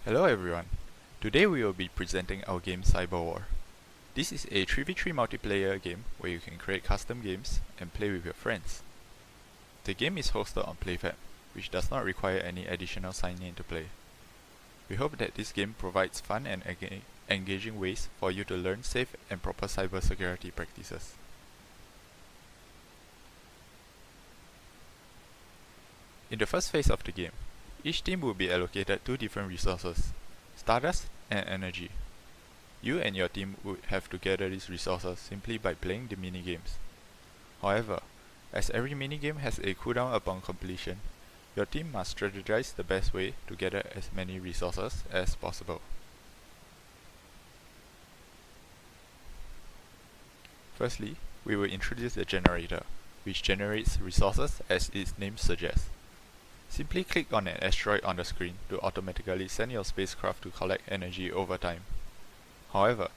Hello everyone. Today we will be presenting our game Cyberwar. This is a 3v3 multiplayer game where you can create custom games and play with your friends. The game is hosted on PlayFab, which does not require any additional sign-in to play. We hope that this game provides fun and engaging ways for you to learn safe and proper cybersecurity practices. In the first phase of the game, each team will be allocated two different resources, Stardust and Energy. You and your team would have to gather these resources simply by playing the minigames. However, as every minigame has a cooldown upon completion, your team must strategize the best way to gather as many resources as possible. Firstly, we will introduce the generator, which generates resources as its name suggests. Simply click on an asteroid on the screen to automatically send your spacecraft to collect energy over time. However,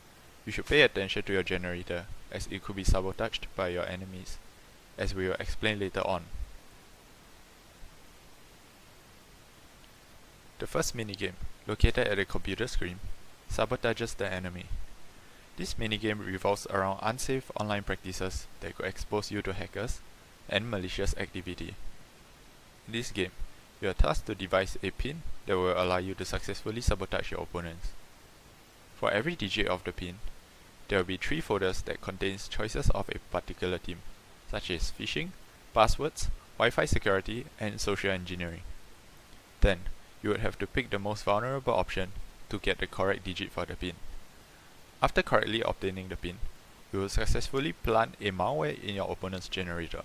you should pay attention to your generator as it could be sabotaged by your enemies, as we will explain later on. The first minigame, located at the computer screen, sabotages the enemy. This minigame revolves around unsafe online practices that could expose you to hackers and malicious activity. In this game, you are tasked to devise a pin that will allow you to successfully sabotage your opponents. For every digit of the pin, there will be 3 folders that contains choices of a particular team, such as phishing, passwords, Wi-Fi security, and social engineering. Then, you would have to pick the most vulnerable option to get the correct digit for the pin. After correctly obtaining the pin, you will successfully plant a malware in your opponent's generator,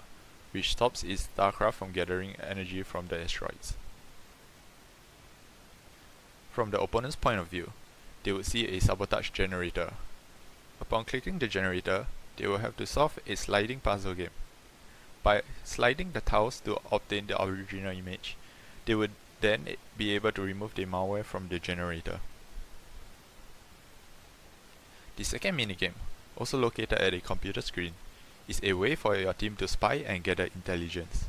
which stops its starcraft from gathering energy from the asteroids. From the opponent's point of view, they would see a sabotage generator. Upon clicking the generator, they will have to solve a sliding puzzle game. By sliding the tiles to obtain the original image, they would then be able to remove the malware from the generator. The second minigame, also located at a computer screen, is a way for your team to spy and gather intelligence.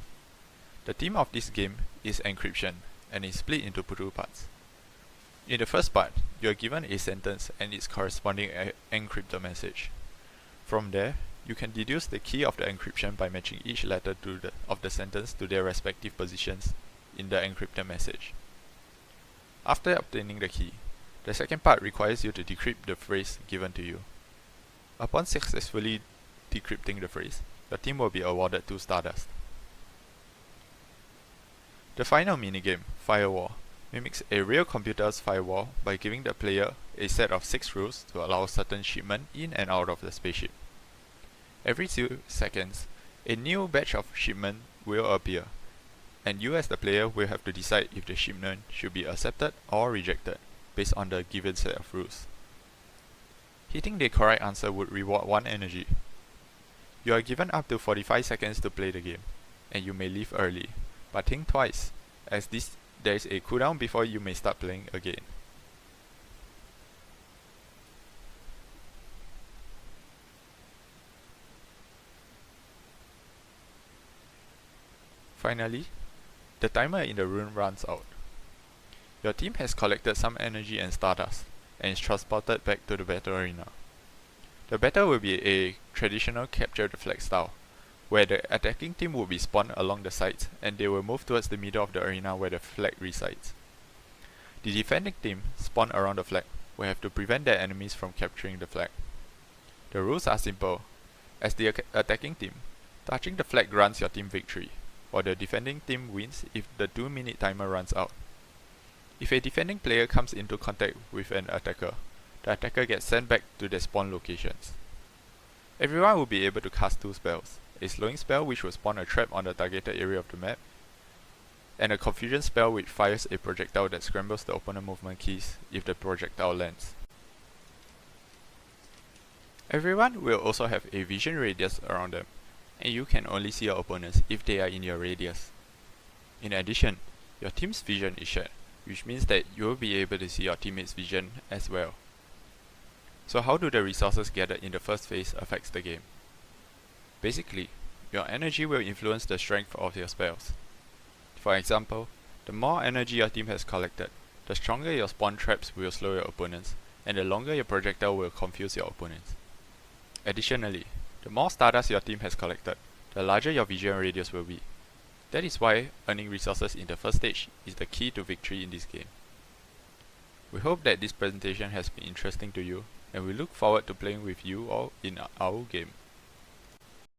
The theme of this game is Encryption and is split into 2 parts. In the first part, you are given a sentence and its corresponding encrypted message. From there, you can deduce the key of the encryption by matching each letter of the sentence to their respective positions in the encrypted message. After obtaining the key, the second part requires you to decrypt the phrase given to you. Upon successfully decrypting the phrase, the team will be awarded 2 Stardust. The final minigame, Firewall, mimics a real computer's firewall by giving the player a set of 6 rules to allow certain shipment in and out of the spaceship. Every 2 seconds, a new batch of shipment will appear, and you as the player will have to decide if the shipment should be accepted or rejected based on the given set of rules. Hitting the correct answer would reward 1 energy. You are given up to 45 seconds to play the game, and you may leave early, but think twice, as there is a cooldown before you may start playing again. Finally, the timer in the room runs out. Your team has collected some energy and stardust, and is transported back to the battle arena. The battle will be a traditional capture the flag style, where the attacking team will be spawned along the sides and they will move towards the middle of the arena where the flag resides. The defending team, spawned around the flag, will have to prevent their enemies from capturing the flag. The rules are simple. As the attacking team, touching the flag grants your team victory, while the defending team wins if the 2-minute timer runs out. If a defending player comes into contact with an attacker, the attacker gets sent back to their spawn locations. Everyone will be able to cast 2 spells, a slowing spell which will spawn a trap on the targeted area of the map, and a confusion spell which fires a projectile that scrambles the opponent movement keys if the projectile lands. Everyone will also have a vision radius around them, and you can only see your opponents if they are in your radius. In addition, your team's vision is shared, which means that you will be able to see your teammates' vision as well. So how do the resources gathered in the first phase affects the game? Basically, your energy will influence the strength of your spells. For example, the more energy your team has collected, the The stronger your spawn traps will slow your opponents, and the longer your projectile will confuse your opponents. Additionally, the more stardust your team has collected, the larger your vision radius will be. That is why earning resources in the first stage is the key to victory in this game. We hope that this presentation has been interesting to you, and we look forward to playing with you all in our game.